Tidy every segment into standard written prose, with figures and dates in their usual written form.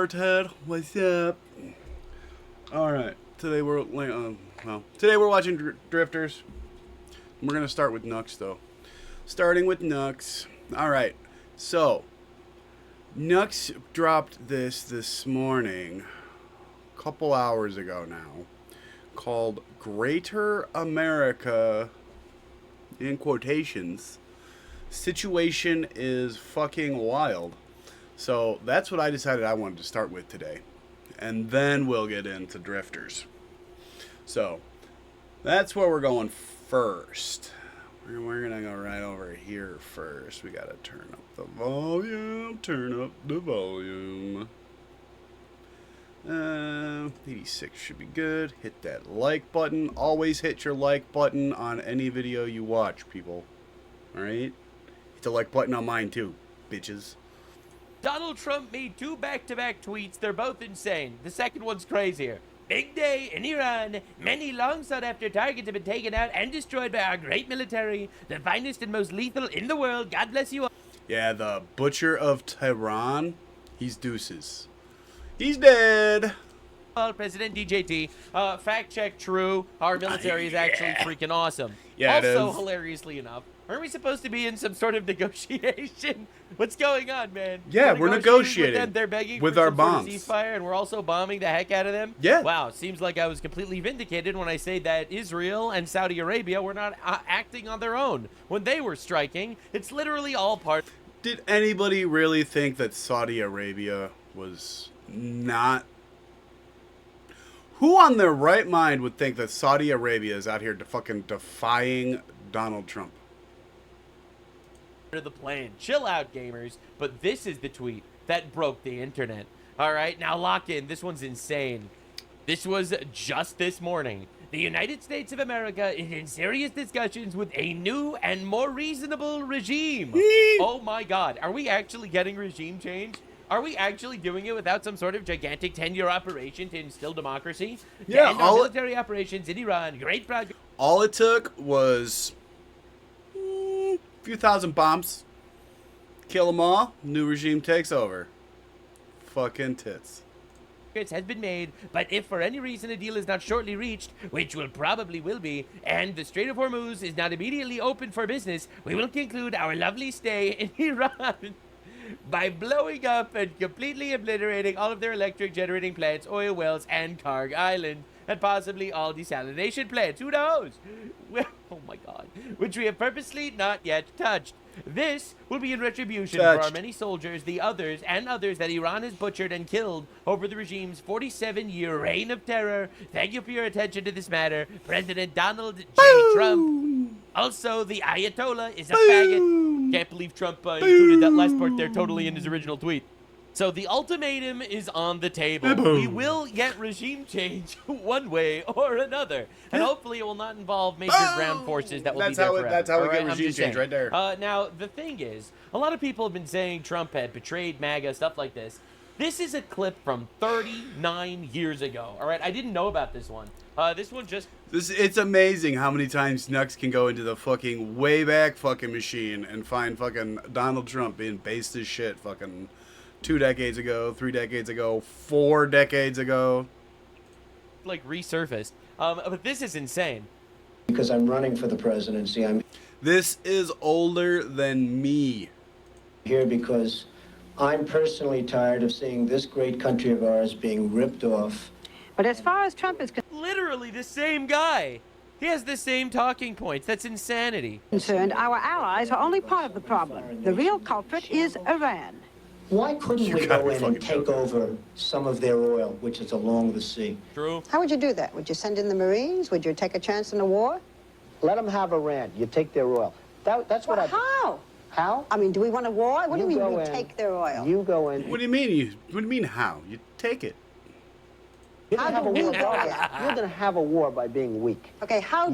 Barthead. What's up? All right. Today we're watching Drifters. We're gonna start with Nux though. Starting with Nux. All right. So Nux dropped this morning, a couple hours ago now, called Greater America, in quotations. Situation is fucking wild. So that's what I decided I wanted to start with today. And then we'll get into Drifters. So that's where we're going first. We're going to go right over here first. We got to turn up the volume. 86 should be good. Hit that like button. Always hit your like button on any video you watch, people. Alright? Hit the like button on mine too, bitches. Donald Trump made 2 back-to-back tweets. They're both insane. The second one's crazier. Big day in Iran. Many long-sought-after targets have been taken out and destroyed by our great military. The finest and most lethal in the world. God bless you all. Yeah, the Butcher of Tehran, he's deuces. He's dead. President DJT. Fact check true. Our military is actually freaking awesome. Yeah, it also, is. hilariously enough, aren't we supposed to be in some sort of negotiation? What's going on, man? Yeah, we're negotiating with them. They're begging with for our some sort of bombs. ceasefire, and we're also bombing the heck out of them. Yeah. Wow, seems like I was completely vindicated when I say that Israel and Saudi Arabia were not acting on their own when they were striking. It's literally all part. Did anybody really think that Saudi Arabia was not... Who on their right mind would think that Saudi Arabia is out here fucking defying Donald Trump? The plan. Chill out, gamers. But this is the tweet that broke the internet. All right, now lock in. This one's insane. This was just this morning. The United States of America is in serious discussions with a new and more reasonable regime. Oh my God. Are we actually getting regime change? Are we actually doing it without some sort of gigantic 10-year operation to instill democracy? Yeah, and our military operations in Iran. Great project. All it took was a few thousand bombs. Kill them all. New regime takes over. Fucking tits. Has been made, but if for any reason a deal is not shortly reached, which probably will be, and the Strait of Hormuz is not immediately open for business, we will conclude our lovely stay in Iran by blowing up and completely obliterating all of their electric generating plants, oil wells, and Karg Island, and possibly all desalination plants. Who knows? Well, oh my God. Which we have purposely not yet touched. This will be in retribution for our many soldiers, the others, and others that Iran has butchered and killed over the regime's 47-year reign of terror. Thank you for your attention to this matter, President Donald J. Trump. Also, the Ayatollah is a faggot. Can't believe Trump included that last part there totally in his original tweet. So the ultimatum is on the table. We will get regime change one way or another. And hopefully it will not involve major ground forces that will be there forever. That's how we get regime change right there. Now, the thing is, a lot of people have been saying Trump had betrayed MAGA, stuff like this. This is a clip from 39 years ago, all right? I didn't know about this one. This one just... It's amazing how many times Nux can go into the fucking way back fucking machine and find fucking Donald Trump being based as shit fucking 2 decades ago, 3 decades ago, 4 decades ago. Like resurfaced. But this is insane. Because I'm running for the presidency. I'm This is older than me. here because I'm personally tired of seeing this great country of ours being ripped off. But as far as Trump is Literally the same guy. He has the same talking points. That's insanity. concerned, our allies are only part of the problem. The real culprit is Iran. Why couldn't we gotta go be in and fucking take over some of their oil, which is along the sea? True. How would you do that? Would you send in the Marines? Would you take a chance in a war? Let them have Iran. You take their oil. That's what Well, how? How? I mean, do we want a war? What do you mean go we in, take their oil? You go in. What do you mean? What do you mean how? You take it. You're How gonna have do a we war. go in? You're gonna have a war by being weak. Okay, how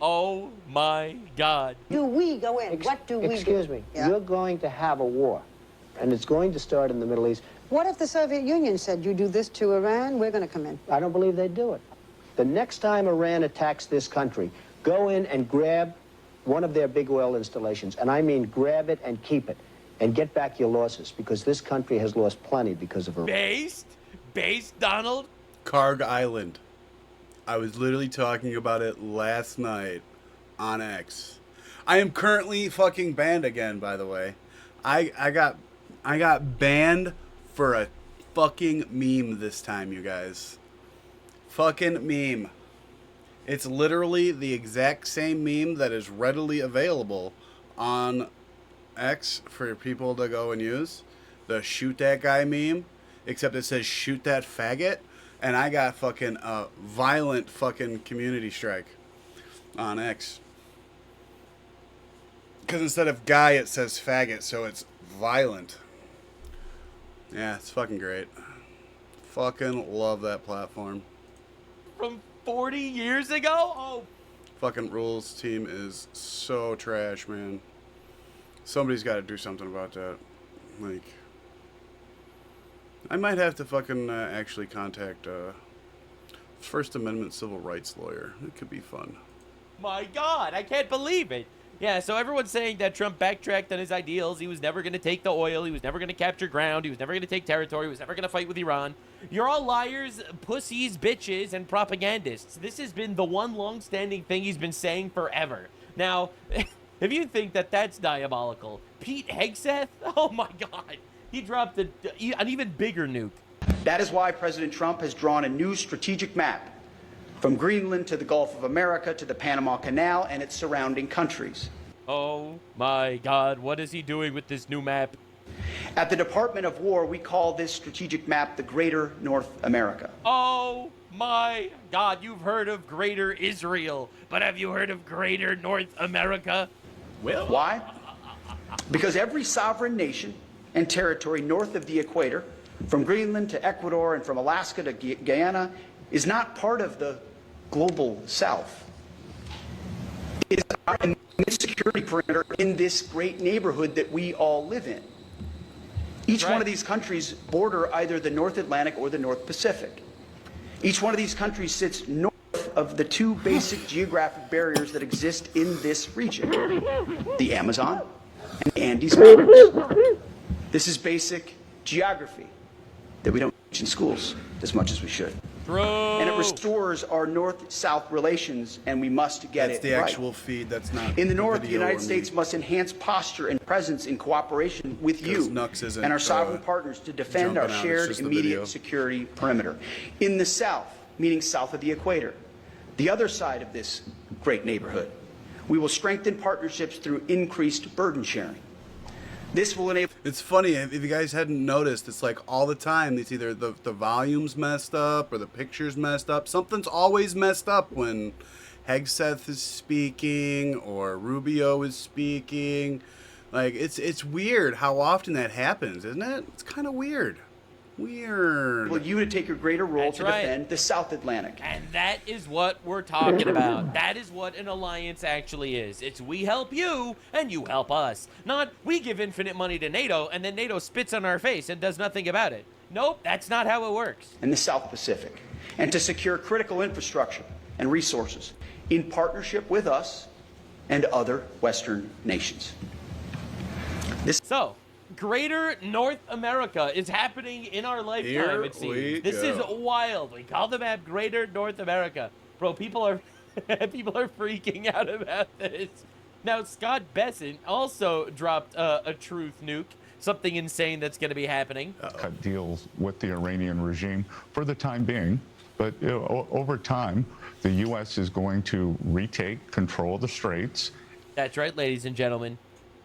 Oh my God. do we go in? What do we do? Excuse me. Yeah? You're going to have a war, and it's going to start in the Middle East. What if the Soviet Union said, you do this to Iran, we're going to come in? I don't believe they'd do it. The next time Iran attacks this country, go in and grab one of their big oil installations, and I mean grab it and keep it. and get back your losses, because this country has lost plenty because of her. Based, Donald? Karg Island. I was literally talking about it last night on X. I am currently fucking banned again, by the way. I got banned for a fucking meme this time, you guys. Fucking meme. It's literally the exact same meme that is readily available on X for people to go and use. The shoot that guy meme, except it says shoot that faggot, and I got fucking violent fucking community strike on X. Because instead of guy, it says faggot, so it's violent. Yeah, it's fucking great. Fucking love that platform. From 40 years ago? Oh. Fucking rules team is so trash, man. Somebody's got to do something about that. Like, I might have to fucking actually contact First Amendment civil rights lawyer. It could be fun. My God, I can't believe it. Yeah, so everyone's saying that Trump backtracked on his ideals. He was never going to take the oil. He was never going to capture ground. He was never going to take territory. He was never going to fight with Iran. You're all liars, pussies, bitches, and propagandists. This has been the one long-standing thing he's been saying forever. Now, if you think that that's diabolical, Pete Hegseth, oh my God, he dropped an even bigger nuke. That is why President Trump has drawn a new strategic map from Greenland to the Gulf of America to the Panama Canal and its surrounding countries. Oh my God, what is he doing with this new map? At the Department of War, we call this strategic map the Greater North America. Oh my God, you've heard of Greater Israel, but have you heard of Greater North America? Well, why? Because every sovereign nation and territory north of the equator, from Greenland to Ecuador and from Alaska to Guyana, is not part of the global south. It is our immense security perimeter in this great neighborhood that we all live in. Each one of these countries border either the North Atlantic or the North Pacific. Each one of these countries sits north of the two basic geographic barriers that exist in this region, the Amazon and the Andes Mountains. This is basic geography that we don't teach in schools as much as we should. Bro. And it restores our north-south relations, and we must get That's it the right. actual feed. That's not In the north, the video United or States me. must enhance posture and presence in cooperation with you Nux isn't, and our sovereign partners to defend our jumping out, it's shared just the video. immediate security perimeter. In the south, meaning south of the equator, the other side of this great neighborhood, we will strengthen partnerships through increased burden sharing. This will enable... It's funny, if you guys hadn't noticed, it's like all the time, it's either the volume's messed up or the picture's messed up. Something's always messed up when Hegseth is speaking or Rubio is speaking. Like, it's weird how often that happens, isn't it? It's kind of weird. Weird. you to take a greater role That's to right. defend the South Atlantic. And that is what we're talking about. That is what an alliance actually is. It's we help you and you help us. Not we give infinite money to NATO and then NATO spits on our face and does nothing about it. Nope, that's not how it works. And the South Pacific, and to secure critical infrastructure and resources in partnership with us and other Western nations. So, Greater North America is happening in our lifetime, Here it seems. we This is go. wild. We call the map Greater North America. Bro, people are freaking out about this. Now, Scott Besant also dropped a truth nuke, something insane that's going to be happening. Cut deals with the Iranian regime for the time being. But over time, the U.S. is going to retake control of the straits. That's right, ladies and gentlemen.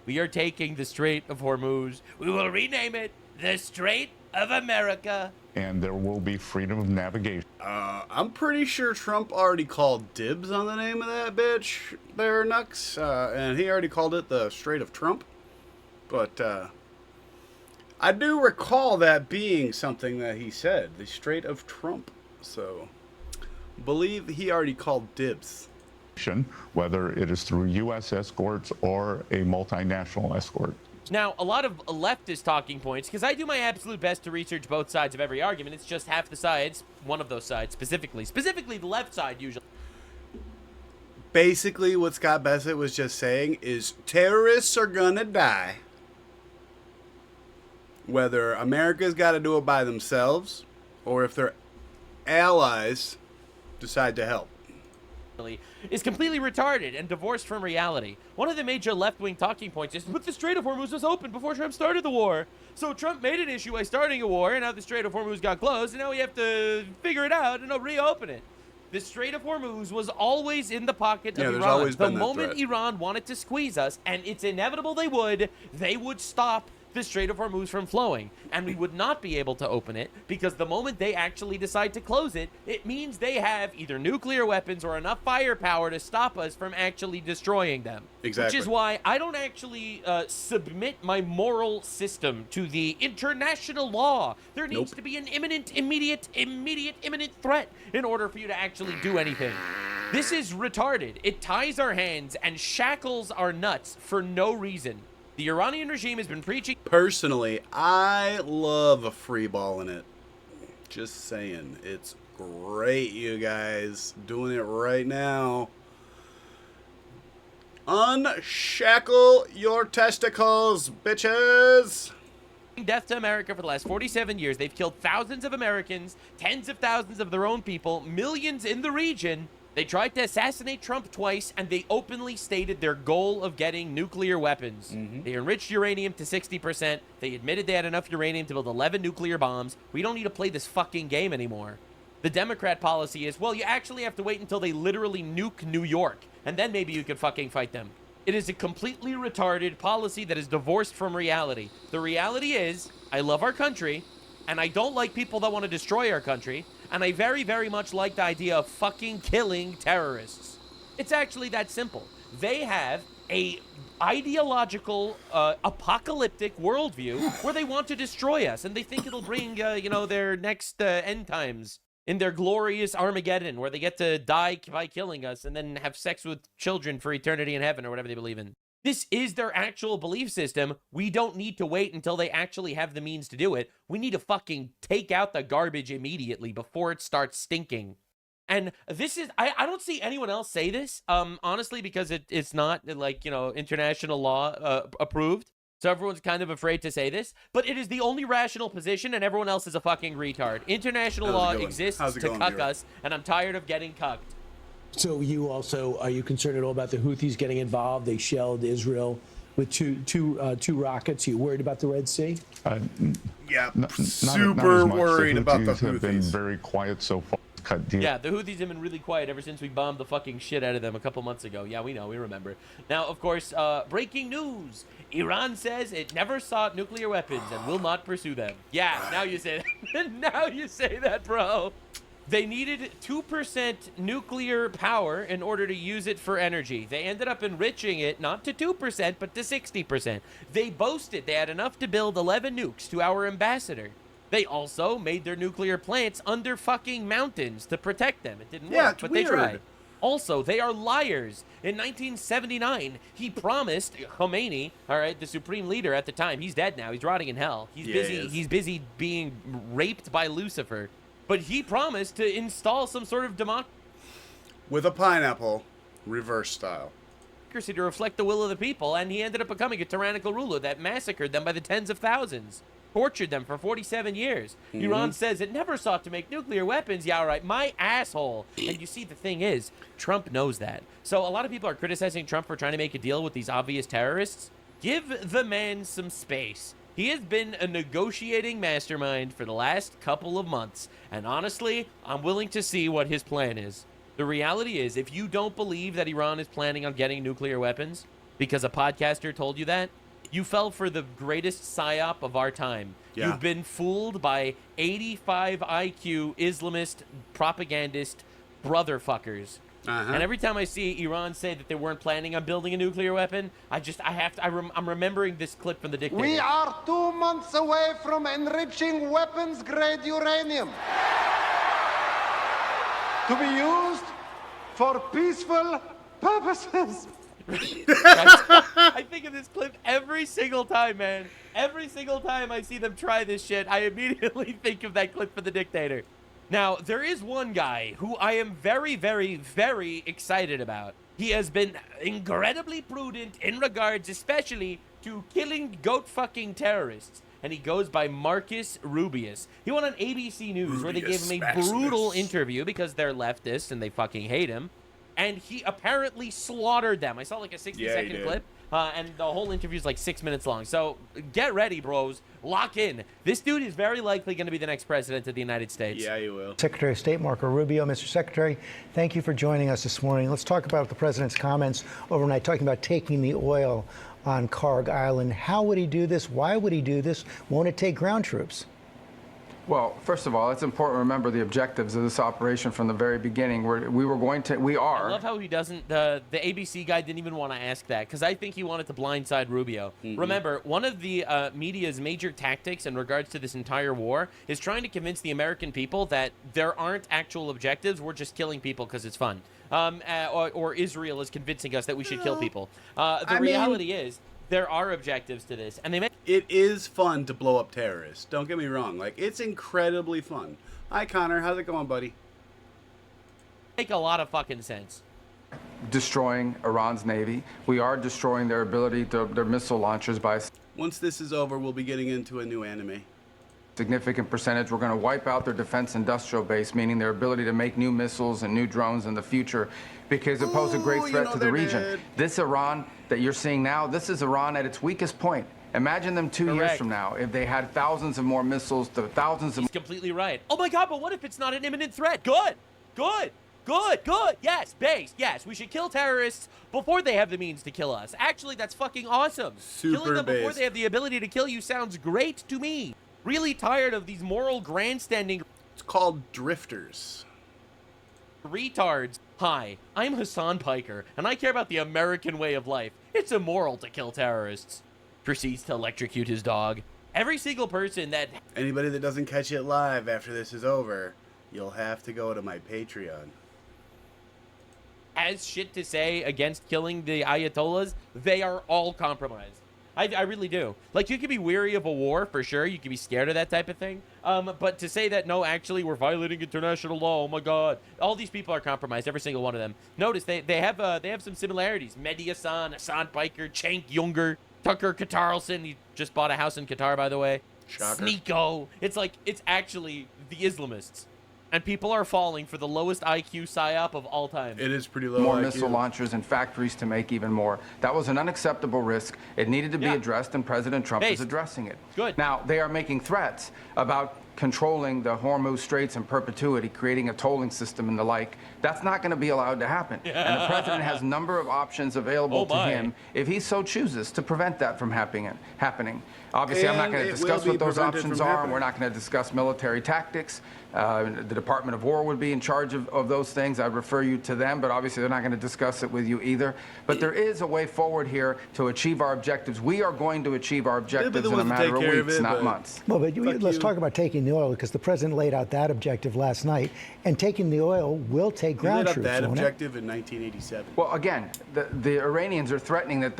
We are taking the Strait of Hormuz. We will rename it the Strait of America. And there will be freedom of navigation. I'm pretty sure Trump already called dibs on the name of that bitch there, Nux. And he already called it the Strait of Trump. But I do recall that being something that he said, the Strait of Trump. So, believe he already called dibs. Whether it is through U.S. escorts or a multinational escort. Now, a lot of leftist talking points, because I do my absolute best to research both sides of every argument. It's just half the sides, one of those sides specifically. Specifically, the left side, usually. Basically, what Scott Besant was just saying is terrorists are gonna die. whether America's got to do it by themselves or if their allies decide to help. Is completely retarded and divorced from reality. One of the major left-wing talking points is, but the Strait of Hormuz was open before Trump started the war. So Trump made an issue by starting a war, and now the Strait of Hormuz got closed, and now we have to figure it out and reopen it. The Strait of Hormuz was always in the pocket of there's Iran. always The been that moment threat. Iran wanted to squeeze us, and it's inevitable they would stop the Strait of Hormuz from flowing, and we would not be able to open it, because the moment they actually decide to close it, it means they have either nuclear weapons or enough firepower to stop us from actually destroying them. Exactly. Which is why I don't actually submit my moral system to the international law. There needs to be an imminent threat in order for you to actually do anything. This is retarded. It ties our hands and shackles our nuts for no reason. The Iranian regime has been preaching. Personally, I love a free ball in it. Just saying. It's great, you guys. Doing it right now. Unshackle your testicles, bitches. Death to America for the last 47 years. They've killed thousands of Americans, tens of thousands of their own people, millions in the region. They tried to assassinate Trump twice, and they openly stated their goal of getting nuclear weapons. They enriched uranium to 60%. They admitted they had enough uranium to build 11 nuclear bombs. We don't need to play this fucking game anymore. The Democrat policy is, well, you actually have to wait until they literally nuke New York, and then maybe you can fucking fight them. It is a completely retarded policy that is divorced from reality. The reality is, I love our country, and I don't like people that want to destroy our country, and I very, very much like the idea of fucking killing terrorists. It's actually that simple. They have a ideological, apocalyptic worldview where they want to destroy us, and they think it'll bring, their next end times in their glorious Armageddon, where they get to die by killing us and then have sex with children for eternity in heaven or whatever they believe in. This is their actual belief system. We don't need to wait until they actually have the means to do it. We need to fucking take out the garbage immediately before it starts stinking. And this is, I don't see anyone else say this, honestly, because it's not, international law approved. So everyone's kind of afraid to say this. But it is the only rational position, and everyone else is a fucking retard. International law exists to cuck us, and I'm tired of getting cucked. So are you concerned at all about the Houthis getting involved? They shelled Israel with two rockets. Are you worried about the Red Sea? Yeah, not super as much. worried about the Houthis have been Houthis. very quiet so far. Cut deal. Yeah, the Houthis have been really quiet ever since we bombed the fucking shit out of them a couple months ago. Yeah, we know, we remember. Now, of course, breaking news. Iran says it never sought nuclear weapons and will not pursue them. Yeah, now you say that. Now you say that, bro. They needed 2% nuclear power in order to use it for energy. They ended up enriching it not to 2%, but to 60%. They boasted they had enough to build 11 nukes to our ambassador. They also made their nuclear plants under fucking mountains to protect them. It didn't work, but they tried. Also, they are liars. In 1979, he promised Khomeini, all right, the supreme leader at the time, he's dead now, he's rotting in hell. He's busy being raped by Lucifer. But he promised to install some sort of democracy With a pineapple, reverse style. to reflect the will of the people, and he ended up becoming a tyrannical ruler that massacred them by the tens of thousands, tortured them for 47 years. Iran says it never sought to make nuclear weapons. Yeah, all right, my asshole. And you see, the thing is, Trump knows that. So a lot of people are criticizing Trump for trying to make a deal with these obvious terrorists. Give the man some space. He has been a negotiating mastermind for the last couple of months, and honestly, I'm willing to see what his plan is. The reality is, if you don't believe that Iran is planning on getting nuclear weapons because a podcaster told you that, you fell for the greatest psyop of our time. Yeah. You've been fooled by 85 IQ Islamist propagandist brotherfuckers. And every time I see Iran say that they weren't planning on building a nuclear weapon, I'm remembering this clip from the dictator. We are 2 months away from enriching weapons-grade uranium to be used for peaceful purposes. I think of this clip every single time, man. Every single time I see them try this shit, I immediately think of that clip from the dictator. Now, there is one guy who I am very, very, very excited about. He has been incredibly prudent in regards especially to killing goat-fucking terrorists. and he goes by Marcus Rubius. He went on ABC News where they gave him a brutal interview because they're leftists and they fucking hate him. And he apparently slaughtered them. I saw like a 60-second clip, and the whole interview is like 6 minutes long. So get ready, bros. Lock in. This dude is very likely going to be the next president of the United States. Yeah, you will. Secretary of State Marco Rubio. Mr. Secretary, thank you for joining us this morning. Let's talk about the president's comments overnight, talking about taking the oil on Karg Island. How would he do this? Why would he do this? Won't it take ground troops? Well, first of all, it's important to remember the objectives of this operation from the very beginning. I love how he doesn't, the ABC guy didn't even want to ask that, because I think he wanted to blindside Rubio. Remember, one of the media's major tactics in regards to this entire war is trying to convince the American people that there aren't actual objectives, we're just killing people because it's fun. Or Israel is convincing us that we should kill people. The reality is, there are objectives to this, and it is fun to blow up terrorists. Don't get me wrong. Like, it's incredibly fun. Hi, Connor. How's it going, buddy? Make a lot of fucking sense. Destroying Iran's navy. We are destroying their ability to their missile launchers by Once this is over, we'll be getting into a new anime. significant percentage. We're going to wipe out their defense industrial base, meaning their ability to make new missiles and new drones in the future, because it poses a great threat to the region. Dead. This Iran that you're seeing now, this is Iran at its weakest point. Imagine them 2 years from now if they had thousands of more missiles, He's completely right. Oh my God, but what if it's not an imminent threat? Good. Yes, base. Yes, we should kill terrorists before they have the means to kill us. Actually, that's fucking awesome. Killing them before they have the ability to kill you sounds great to me. Really tired of these moral grandstanding. It's called drifters. Retards. Hi, I'm Hassan Piker, and I care about the American way of life. It's immoral to kill terrorists. Proceeds to electrocute his dog. Every single person that... Anybody that doesn't catch it live after this is over, you'll have to go to my Patreon. has shit to say against killing the Ayatollahs, they are all compromised. I really do. Like, you could be weary of a war, for sure. You could be scared of that type of thing. But to say that, no, actually, we're violating international law, oh my God. All these people are compromised, every single one of them. Notice, they have some similarities. Mehdi Hassan Piker, Cenk Younger, Tucker Katarlson. He just bought a house in Qatar, by the way. Shocker. Sneeko. It's like, it's actually the Islamists. And people are falling for the lowest IQ PSYOP of all time. It is pretty low more IQ. missile launchers and factories to make even more. That was an unacceptable risk. It needed to be addressed, and President Trump is addressing it. Good. Now, they are making threats about controlling the Hormuz Straits in perpetuity, creating a tolling system and the like. That's not going to be allowed to happen. And the president has a number of options available to him if he so chooses to prevent that from happening. Obviously, I'm not going to discuss what those options are, and we're not going to discuss military tactics. The Department of War would be in charge of those things. I'd refer you to them, but obviously they're not going to discuss it with you either. But there is a way forward here to achieve our objectives. We are going to achieve our objectives in a matter of weeks, not months. Well, but let's talk about taking the oil, because the president laid out that objective last night, and taking the oil will take ground troops. He laid out that objective in 1987. Well, again, the Iranians are threatening that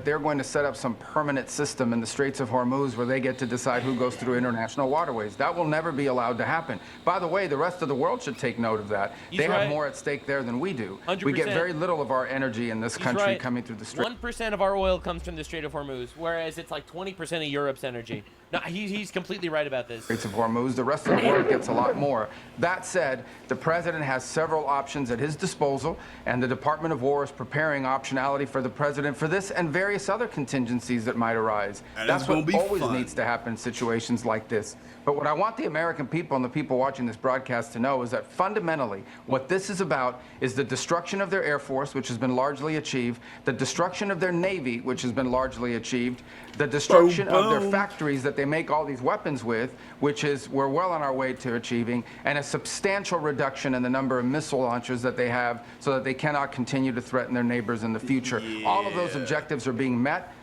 they're going to set up some permanent system in the Straits of Hormuz where they get to decide who goes through international waterways. That will never be allowed to happen. By the way, the rest of the world should take note of that. They have more at stake there than we do. 100%. We get very little of our energy in this country coming through the Strait. 1% of our oil comes from the Strait of Hormuz, whereas it's like 20% of Europe's energy. No, he's completely right about this. Straits of Hormuz. The rest of the world gets a lot more. That said, the president has several options at his disposal, and the Department of War is preparing optionality for the president for this and various other contingencies that might arise. And that's what always needs to happen in situations like this. But what I want the American people and the people watching this broadcast to know is that fundamentally what this is about is the destruction of their Air Force, which has been largely achieved, the destruction of their Navy, which has been largely achieved, the destruction of their factories that they make all these weapons with, which is we're well on our way to achieving, and a substantial reduction in the number of missile launchers that they have so that they cannot continue to threaten their neighbors in the future. All of those objectives are being met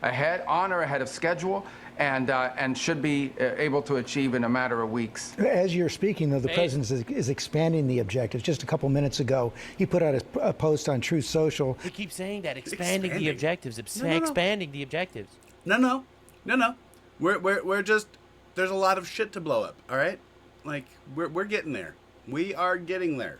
on or ahead of schedule, and should be able to achieve in a matter of weeks. As you're speaking, though, the president is expanding the objectives. Just a couple minutes ago, he put out a post on Truth Social. We keep saying that, expanding the objectives, expanding the objectives. No. We're just, there's a lot of shit to blow up, all right? Like, we're getting there. We are getting there.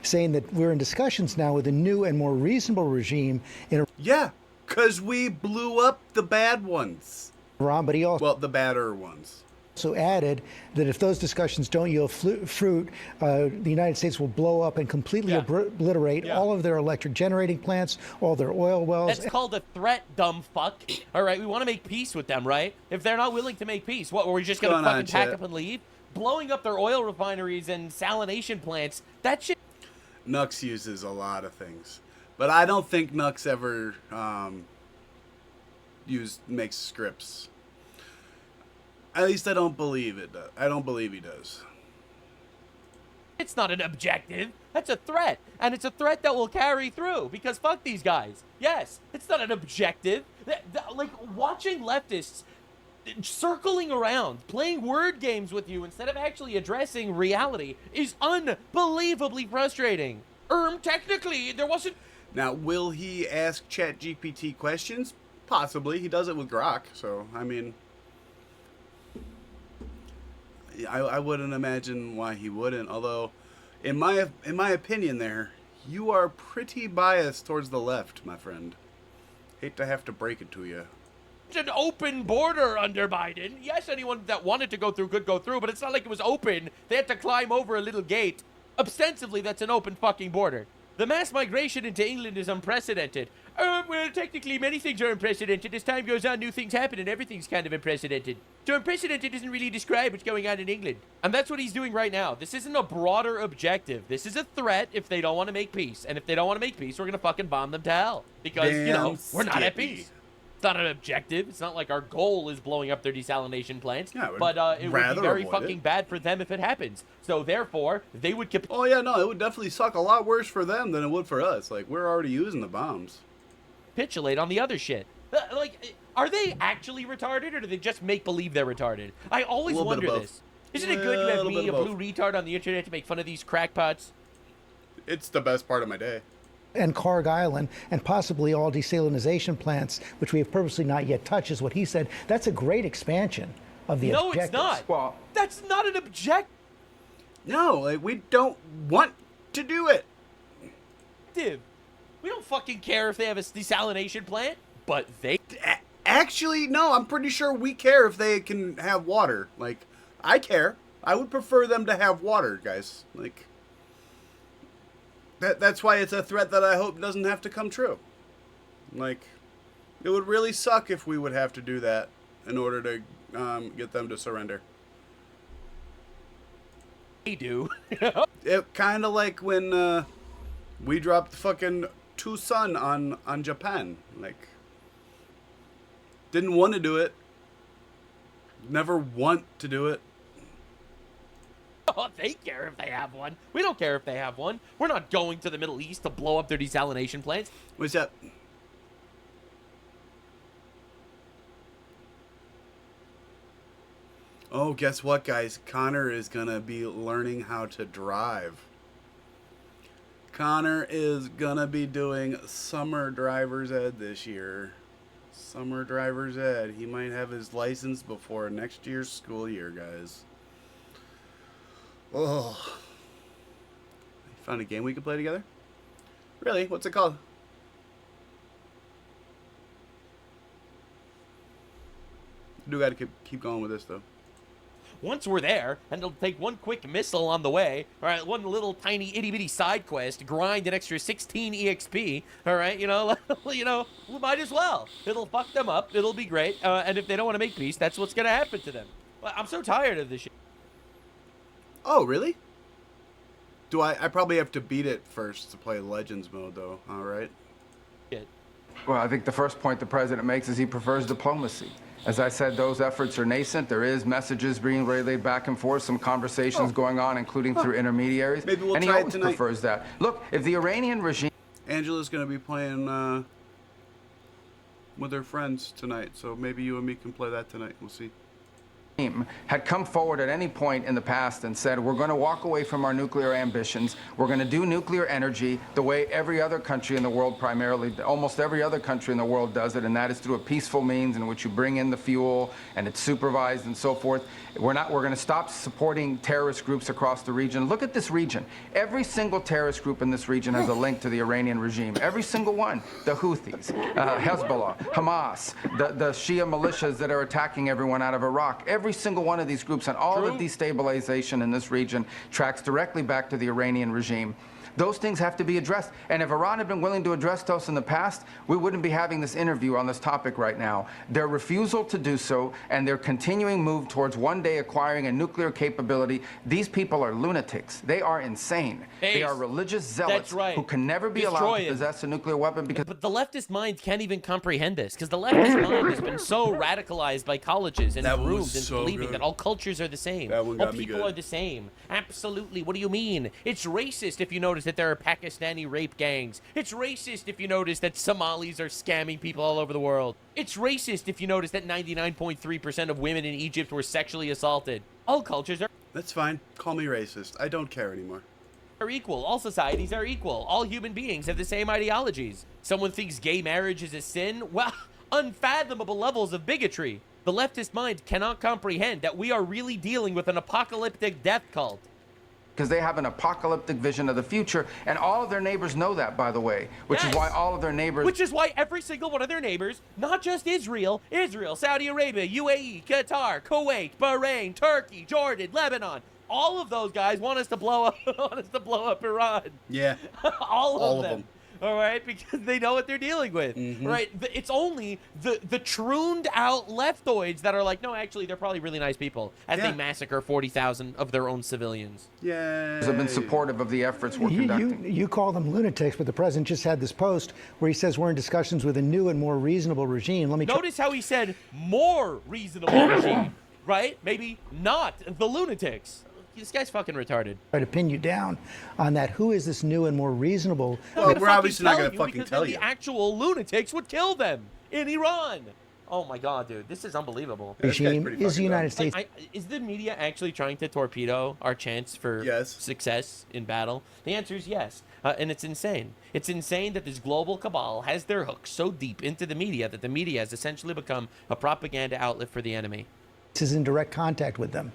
Saying that we're in discussions now with a new and more reasonable regime in Yeah, because we blew up the bad ones. Iran, but he Well, the badder ones. also added that if those discussions don't yield fruit, the United States will blow up and completely obliterate all of their electric generating plants, all their oil wells. That's called a threat, dumb fuck. All right, we want to make peace with them, right? If they're not willing to make peace, what, are we just going to fucking pack up and leave? Blowing up their oil refineries and salination plants, that shit. Nux uses a lot of things. But I don't think Nux ever makes scripts. At least I don't believe it. I don't believe he does. It's not an objective. That's a threat. And it's a threat that will carry through because fuck these guys. Yes, it's not an objective. Like watching leftists circling around, playing word games with you instead of actually addressing reality is unbelievably frustrating. Technically, there wasn't... Now, will he ask ChatGPT questions? Possibly. He does it with Grok, so, I mean... I wouldn't imagine why he wouldn't, although, in my opinion there, you are pretty biased towards the left, my friend. Hate to have to break it to you. It's an open border under Biden. Yes, anyone that wanted to go through could go through, but it's not like it was open. They had to climb over a little gate. Ostensibly, that's an open fucking border. The mass migration into England is unprecedented. Well, technically, many things are unprecedented. As time goes on, new things happen, and everything's kind of unprecedented. So unprecedented doesn't really describe what's going on in England. And that's what he's doing right now. This isn't a broader objective. This is a threat if they don't want to make peace. And if they don't want to make peace, we're going to fucking bomb them to hell. Because, you know, we're not at peace. It's not an objective. It's not like our goal is blowing up their desalination plants. Yeah, but it would be very fucking bad for them if it happens. So therefore, they would... Oh yeah, no, it would definitely suck a lot worse for them than it would for us. Like, we're already using the bombs. Capitulate on the other shit. Like, are they actually retarded, or do they just make believe they're retarded? I always wonder this. Isn't it good you have me, a blue retard, on the internet to make fun of these crackpots? It's the best part of my day. And Karg Island, and possibly all desalination plants, which we have purposely not yet touched, is what he said. That's a great expansion of the objectives. No, it's not. Well, that's not an objective. No, like, we don't want to do it. We don't fucking care if they have a desalination plant, but they... Actually, no, I'm pretty sure we care if they can have water. Like, I care. I would prefer them to have water, guys. Like... That's why it's a threat that I hope doesn't have to come true. Like, it would really suck if we would have to do that in order to get them to surrender. They do. It kind of like when we dropped fucking Tucson on Japan. Like, didn't want to do it. Never want to do it. Oh, they care if they have one. We don't care if they have one. We're not going to the Middle East to blow up their desalination plants. What's up? Oh, guess what, guys? Connor is going to be learning how to drive. Connor is going to be doing summer driver's ed this year. Summer driver's ed. He might have his license before next year's school year, guys. Oh. Found a game we could play together? Really? What's it called? Do gotta keep going with this, though. Once we're there, and it'll take one quick missile on the way, all right, one little tiny itty-bitty side quest, grind an extra 16 EXP, all right, you know, we might as well. It'll fuck them up. It'll be great. And if they don't want to make peace, that's what's going to happen to them. I'm so tired of this shit. Oh, really? Do I probably have to beat it first to play Legends mode, though. All right. Well, I think the first point the president makes is he prefers diplomacy. As I said, those efforts are nascent. There is messages being relayed back and forth, some conversations going on, including through intermediaries. Maybe we'll and he try it always tonight. prefers that. Look, if the Iranian regime... Angela's going to be playing with her friends tonight, so maybe you and me can play that tonight. We'll see. had come forward at any point in the past and said, we're going to walk away from our nuclear ambitions, we're going to do nuclear energy the way every other country in the world, primarily, almost every other country in the world does it, and that is through a peaceful means in which you bring in the fuel and it's supervised and so forth. We're going to stop supporting terrorist groups across the region. Look at this region. Every single terrorist group in this region has a link to the Iranian regime. Every single one. The Houthis, Hezbollah, Hamas, the Shia militias that are attacking everyone out of Iraq. Every single one of these groups and all the destabilization in this region tracks directly back to the Iranian regime. Those things have to be addressed. And if Iran had been willing to address those in the past, we wouldn't be having this interview on this topic right now. Their refusal to do so and their continuing move towards one day acquiring a nuclear capability, these people are lunatics. They are insane. They are religious zealots who can never be allowed to possess a nuclear weapon because... But the leftist mind can't even comprehend this, because the leftist mind has been so radicalized by colleges and groomed into believing that all cultures are the same. All people are the same. Absolutely. What do you mean? It's racist if you notice that there are Pakistani rape gangs. It's racist if you notice that Somalis are scamming people all over the world. It's racist if you notice that 99.3% of women in Egypt were sexually assaulted. All cultures are... That's fine. Call me racist. I don't care anymore. Are equal. All societies are equal. All human beings have the same ideologies. Someone thinks gay marriage is a sin? Well, unfathomable levels of bigotry. The leftist mind cannot comprehend that we are really dealing with an apocalyptic death cult. Because they have an apocalyptic vision of the future, and all of their neighbors know that, by the way, which is why all of their neighbors... Which is why every single one of their neighbors, not just Israel, Saudi Arabia, UAE, Qatar, Kuwait, Bahrain, Turkey, Jordan, Lebanon, all of those guys want us to blow up Iran. Yeah. all of them. All right, because they know what they're dealing with, right? It's only the trooned out leftoids that are like, no, actually, they're probably really nice people, as they massacre 40,000 of their own civilians. Yeah, have been supportive of the efforts we're conducting. You call them lunatics, but the president just had this post where he says we're in discussions with a new and more reasonable regime. Let me notice how he said more reasonable regime, right? Maybe not the lunatics. This guy's fucking retarded. Try to pin you down on that. Who is this new and more reasonable? Well, we're obviously not going to fucking tell you. The actual lunatics would kill them in Iran. Oh my God, dude, this is unbelievable. Regime is the United States. Is the media actually trying to torpedo our chance for success in battle? The answer is yes, and it's insane. It's insane that this global cabal has their hooks so deep into the media that the media has essentially become a propaganda outlet for the enemy. This is in direct contact with them.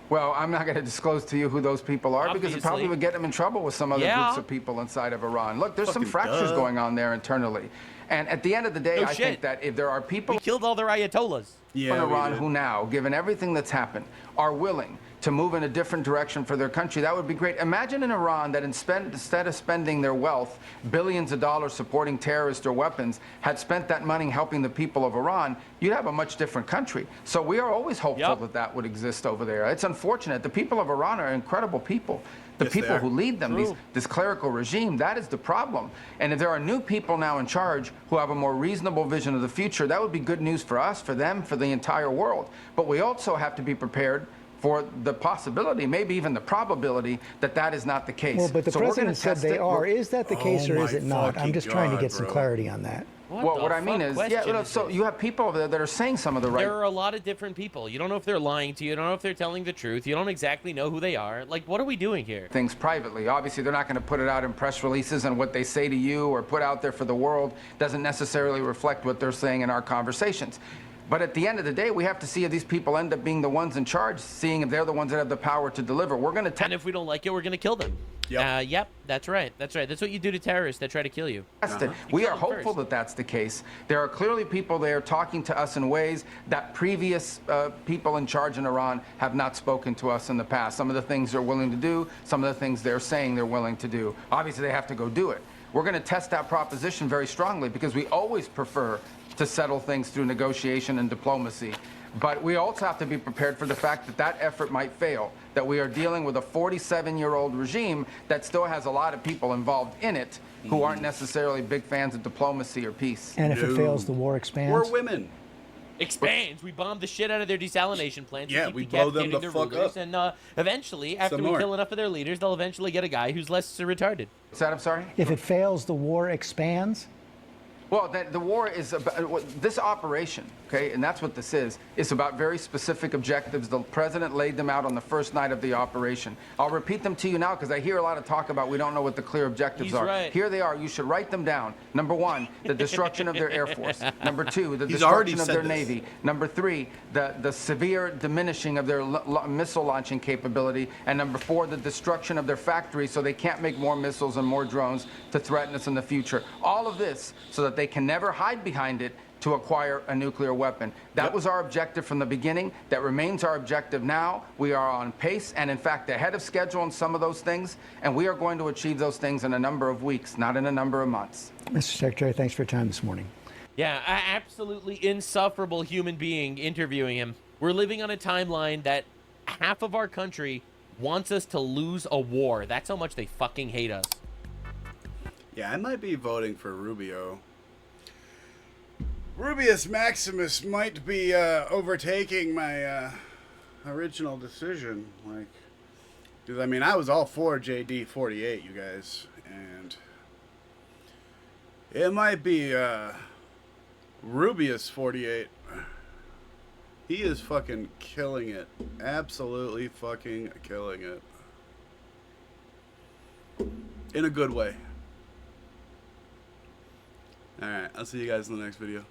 Well, I'm not going to disclose to you who those people are because it probably would get them in trouble with some other groups of people inside of Iran. Look, there's some fractures going on there internally. And at the end of the day, I think that if there are people... We killed all their ayatollahs. In Iran who now, given everything that's happened, are willing to move in a different direction for their country, that would be great. Imagine in Iran that instead of spending their wealth, billions of dollars supporting terrorists or weapons, had spent that money helping the people of Iran, you'd have a much different country. So we are always hopeful that that would exist over there. It's unfortunate. The people of Iran are incredible people. The people who lead them, this clerical regime, that is the problem. And if there are new people now in charge who have a more reasonable vision of the future, that would be good news for us, for them, for the entire world. But we also have to be prepared for the possibility, maybe even the probability, that that is not the case. Well, but the president said they are. Is that the case or is it not? I'm just trying to get some clarity on that. What I mean is, so you have people over there that are saying some of the right... There are a lot of different people. You don't know if they're lying to you. You don't know if they're telling the truth. You don't exactly know who they are. Like, what are we doing here? Things privately. Obviously, they're not going to put it out in press releases, and what they say to you or put out there for the world doesn't necessarily reflect what they're saying in our conversations. But at the end of the day, we have to see if these people end up being the ones in charge, seeing if they're the ones that have the power to deliver. We're going to... And if we don't like it, we're going to kill them. Yep, that's right. That's right. That's what you do to terrorists that try to kill you. We are hopeful that that's the case. There are clearly people there talking to us in ways that previous people in charge in Iran have not spoken to us in the past. Some of the things they're willing to do, some of the things they're saying they're willing to do. Obviously, they have to go do it. We're going to test that proposition very strongly because we always prefer to settle things through negotiation and diplomacy. But we also have to be prepared for the fact that that effort might fail, that we are dealing with a 47-year-old regime that still has a lot of people involved in it who aren't necessarily big fans of diplomacy or peace. And if it fails, the war expands? We're women. Expands. We bomb the shit out of their desalination plants. Yeah, we blow them the fuck up. And eventually, after we kill enough of their leaders, they'll eventually get a guy who's less retarded. What's that? I'm sorry? If it fails, the war expands? Well, the war is about this operation, okay, and that's what this is. It's about very specific objectives. The president laid them out on the first night of the operation. I'll repeat them to you now because I hear a lot of talk about we don't know what the clear objectives are. Right. Here they are. You should write them down. Number 1, the destruction of their Air Force. Number 2, the destruction of their Navy. Number 3, the severe diminishing of their missile launching capability. And number 4, the destruction of their factories so they can't make more missiles and more drones to threaten us in the future. All of this so that they can never hide behind it to acquire a nuclear weapon. That was our objective from the beginning. That remains our objective now. We are on pace and, in fact, ahead of schedule on some of those things, and we are going to achieve those things in a number of weeks, not in a number of months. Mr. Secretary, thanks for your time this morning. Yeah, an absolutely insufferable human being interviewing him. We're living on a timeline that half of our country wants us to lose a war. That's how much they fucking hate us. Yeah, I might be voting for Rubio. Rubius Maximus might be overtaking my original decision. Like, because I mean, I was all for JD 48, you guys, and it might be Rubius 48. He is fucking killing it. Absolutely fucking killing it. In a good way. Alright, I'll see you guys in the next video.